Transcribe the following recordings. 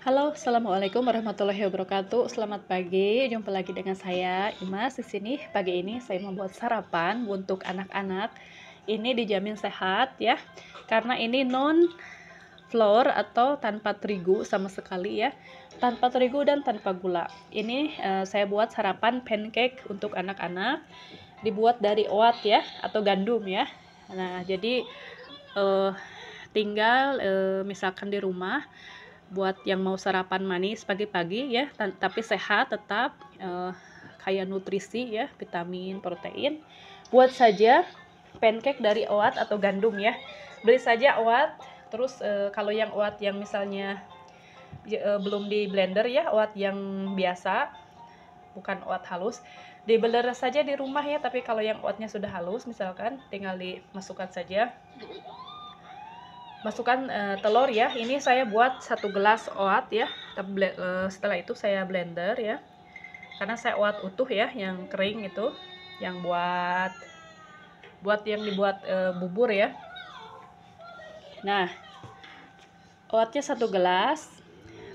Halo, assalamualaikum warahmatullahi wabarakatuh. Selamat pagi, jumpa lagi dengan saya Imas di sini. Pagi ini saya membuat sarapan untuk anak-anak. Ini dijamin sehat ya, karena ini non flour atau tanpa terigu sama sekali ya, tanpa terigu dan tanpa gula. Ini saya buat sarapan pancake untuk anak-anak, dibuat dari oat ya atau gandum ya. Nah, jadi eh, tinggal misalkan di rumah buat yang mau sarapan manis pagi-pagi ya, tapi sehat tetap, kaya nutrisi ya, vitamin, protein. Buat saja pancake dari oat atau gandum ya. Beli saja oat, terus kalau yang oat yang misalnya belum di blender ya, oat yang biasa, bukan oat halus, di blender saja di rumah ya. Tapi kalau yang oatnya sudah halus misalkan, tinggal dimasukkan saja. Masukkan telur ya. Ini saya buat 1 gelas oat ya. Setelah itu saya blender ya, karena saya oat utuh ya, yang kering itu, yang buat yang dibuat bubur ya. Nah, oatnya 1 gelas,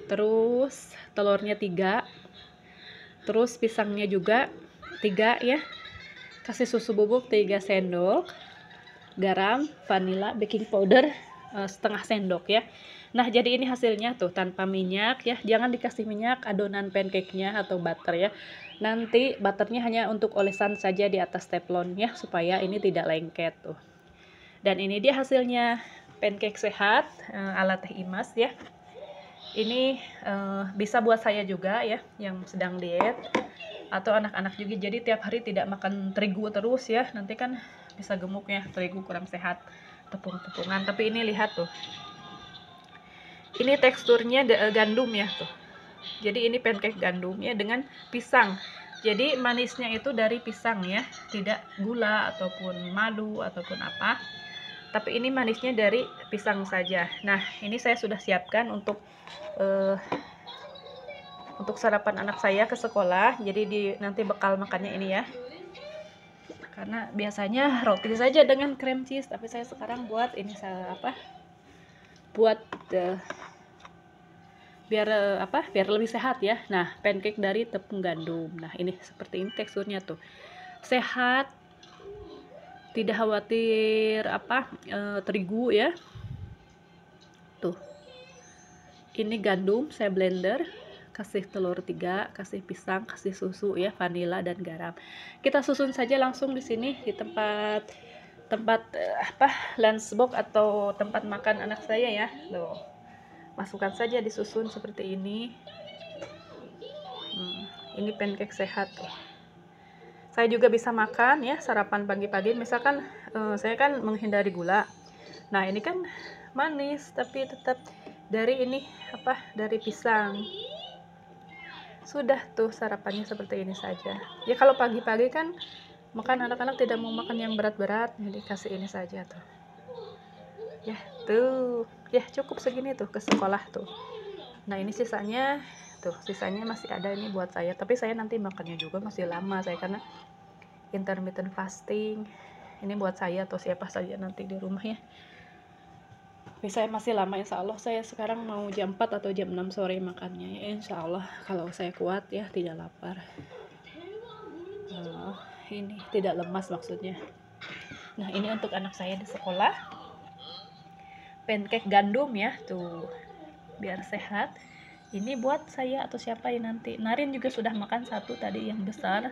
terus telurnya 3, terus pisangnya juga 3 ya. Kasih susu bubuk 3 sendok, garam, vanila, baking powder setengah sendok ya. Nah, jadi ini hasilnya tuh tanpa minyak ya. Jangan dikasih minyak adonan pancake-nya atau butter ya. Nanti butternya hanya untuk olesan saja di atas teflon ya, supaya ini tidak lengket tuh. Dan ini dia hasilnya, pancake sehat ala Teh Imas ya. Ini bisa buat saya juga ya, yang sedang diet, atau anak-anak juga. Jadi tiap hari tidak makan terigu terus ya, nanti kan bisa gemuk ya, terigu kurang sehat, tepung-tepungan. Tapi ini lihat tuh, ini teksturnya gandum ya tuh. Jadi ini pancake gandum ya dengan pisang. Jadi manisnya itu dari pisang ya, tidak gula ataupun madu ataupun apa. Tapi ini manisnya dari pisang saja. Nah, ini saya sudah siapkan untuk sarapan anak saya ke sekolah. Jadi nanti bekal makannya ini ya. Karena biasanya roti saja dengan cream cheese, tapi saya sekarang buat ini buat biar lebih sehat ya. Nah, pancake dari tepung gandum. Nah, ini seperti ini teksturnya tuh. Sehat, tidak khawatir terigu ya. Tuh. Ini gandum saya blender, kasih telur 3, kasih pisang, kasih susu ya, vanila dan garam. Kita susun saja langsung di sini di tempat lunchbox atau tempat makan anak saya ya. Tuh. Masukkan saja, disusun seperti ini. Ini pancake sehat tuh. Saya juga bisa makan ya sarapan pagi-pagi. Misalkan saya kan menghindari gula. Nah, ini kan manis tapi tetap dari dari pisang. Sudah tuh sarapannya seperti ini saja. Ya kalau pagi-pagi kan makan, anak-anak tidak mau makan yang berat-berat, jadi kasih ini saja tuh. Ya, tuh. Ya, cukup segini tuh ke sekolah tuh. Nah, ini sisanya tuh, sisanya masih ada ini buat saya, tapi saya nanti makannya juga masih lama saya, karena intermittent fasting. Ini buat saya atau siapa saja nanti di rumah ya. Tapi saya masih lama, insya Allah. Saya sekarang mau jam 4 atau jam 6 sore makannya ya, insya Allah, kalau saya kuat ya, tidak lapar. Ini tidak lemas maksudnya. Nah, ini untuk anak saya di sekolah, pancake gandum ya tuh, biar sehat. Ini buat saya atau siapa ya nanti. Narin juga sudah makan 1 tadi yang besar.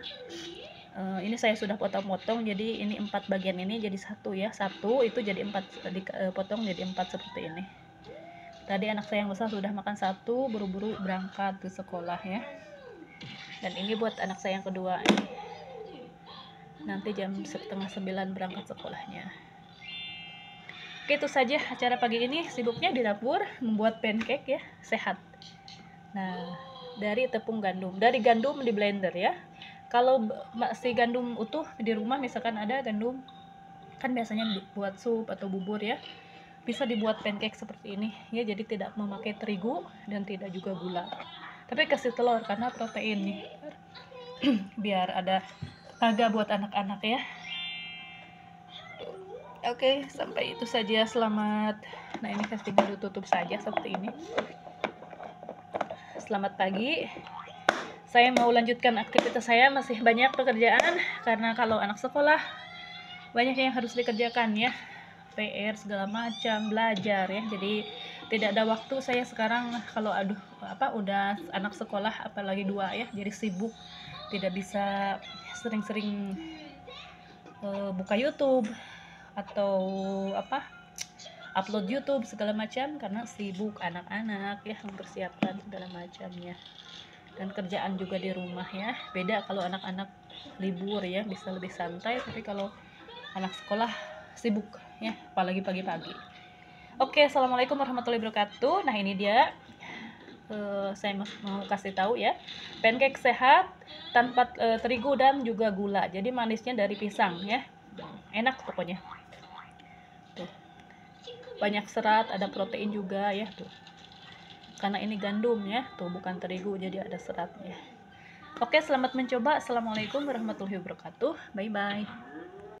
Ini saya sudah potong-potong, jadi ini 4 bagian, ini jadi 1 ya, 1 itu jadi 4, dipotong jadi 4 seperti ini. Tadi anak saya yang besar sudah makan 1, buru-buru berangkat ke sekolah ya. Dan ini buat anak saya yang kedua ini, nanti jam 8:30 berangkat sekolahnya. Oke, itu saja acara pagi ini. Sibuknya di dapur membuat pancake ya, sehat. Nah, dari tepung gandum, dari gandum di blender ya. Kalau masih gandum utuh di rumah, misalkan ada gandum, kan biasanya buat sup atau bubur ya, bisa dibuat pancake seperti ini ya. Jadi tidak memakai terigu dan tidak juga gula, tapi kasih telur karena protein nih. Biar ada tenaga buat anak-anak ya. Oke, sampai itu saja. Selamat. Nah, ini tinggal ditutup saja seperti ini. selamat pagi. Saya mau lanjutkan aktivitas saya, masih banyak pekerjaan karena kalau anak sekolah banyak yang harus dikerjakan ya. PR segala macam, belajar ya. Jadi tidak ada waktu saya sekarang kalau udah anak sekolah apalagi 2 ya. Jadi sibuk. Tidak bisa sering-sering buka YouTube atau upload YouTube segala macam karena sibuk anak-anak ya, mempersiapkan segala macamnya, dan kerjaan juga di rumah ya. Beda kalau anak-anak libur ya, bisa lebih santai, tapi kalau anak sekolah sibuk ya, apalagi pagi-pagi. Oke, assalamualaikum warahmatullahi wabarakatuh. Nah ini dia, saya mau kasih tahu ya, pancake sehat tanpa terigu dan juga gula. Jadi manisnya dari pisang ya, enak pokoknya. Tuh, banyak serat, ada protein juga ya tuh. Karena ini gandum ya, tuh bukan terigu, jadi ada seratnya. Oke, selamat mencoba. Assalamualaikum warahmatullahi wabarakatuh. Bye bye.